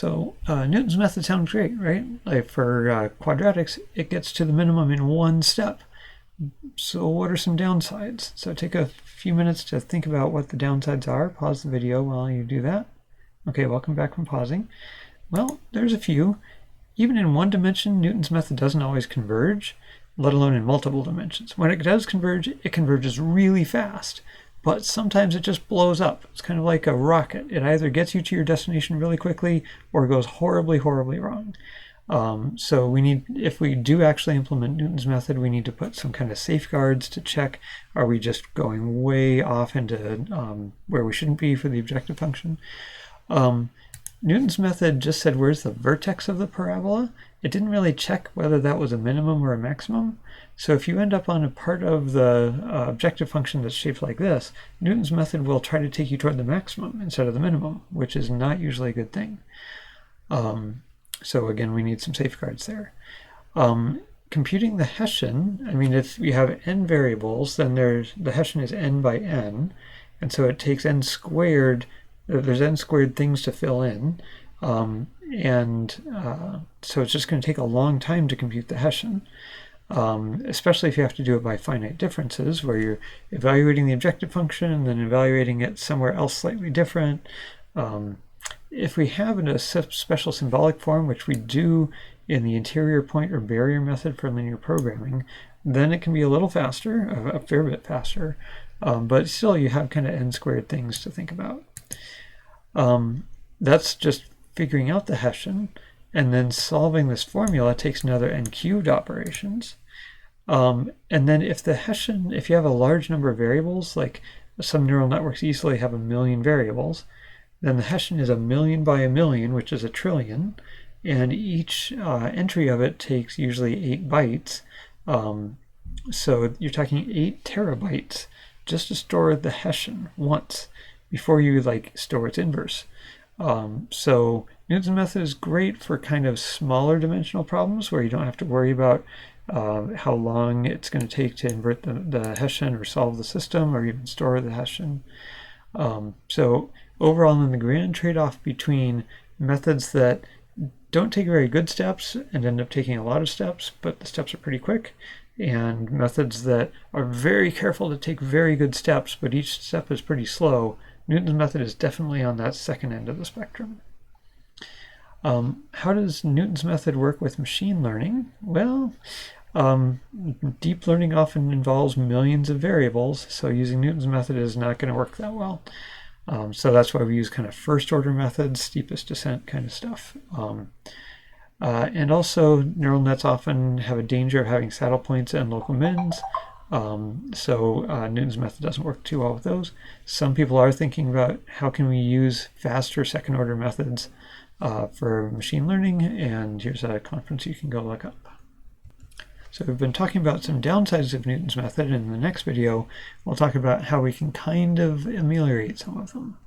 So Newton's method sounds great, right? Like for quadratics, it gets to the minimum in one step. So what are some downsides? So take a few minutes to think about what the downsides are. Pause the video while you do that. Okay, welcome back from pausing. Well, there's a few. Even in one dimension, Newton's method doesn't always converge, let alone in multiple dimensions. When it does converge, it converges really fast, but sometimes it just blows up. It's kind of like a rocket. It either gets you to your destination really quickly or goes horribly, horribly wrong. So we need, if we do actually implement Newton's method, we need to put some kind of safeguards to check, are we just going way off into where we shouldn't be for the objective function? Newton's method just said where's the vertex of the parabola. It didn't really check whether that was a minimum or a maximum. So if you end up on a part of the objective function that's shaped like this, Newton's method will try to take you toward the maximum instead of the minimum, which is not usually a good thing. So again, we need some safeguards there. Computing the Hessian, I mean, if you have n variables, then the Hessian is n by n, and so it takes n squared. There's n squared things to fill in, so it's just going to take a long time to compute the Hessian, especially if you have to do it by finite differences, where you're evaluating the objective function and then evaluating it somewhere else slightly different. If we have a special symbolic form, which we do in the interior point or barrier method for linear programming, then it can be a little faster, a fair bit faster, but still you have kind of n squared things to think about. That's just figuring out the Hessian, and then solving this formula takes another n cubed operations. And then if the Hessian, if you have a large number of variables, like some neural networks easily have 1,000,000 variables, then the Hessian is 1,000,000 by 1,000,000, which is 1,000,000,000,000, and each entry of it takes usually 8 bytes. So you're talking 8 terabytes just to store the Hessian once before you store its inverse. So Newton's method is great for kind of smaller dimensional problems where you don't have to worry about how long it's going to take to invert the Hessian or solve the system or even store the Hessian. So overall, in the grand trade-off between methods that don't take very good steps and end up taking a lot of steps, but the steps are pretty quick, and methods that are very careful to take very good steps, but each step is pretty slow, Newton's method is definitely on that second end of the spectrum. How does Newton's method work with machine learning? Well, deep learning often involves millions of variables, so using Newton's method is not going to work that well. So that's why we use kind of first order methods, steepest descent kind of stuff. And also neural nets often have a danger of having saddle points and local mins. So Newton's method doesn't work too well with those. Some people are thinking about how can we use faster second order methods for machine learning, and here's a conference you can go look up. So we've been talking about some downsides of Newton's method, and in the next video we'll talk about how we can kind of ameliorate some of them.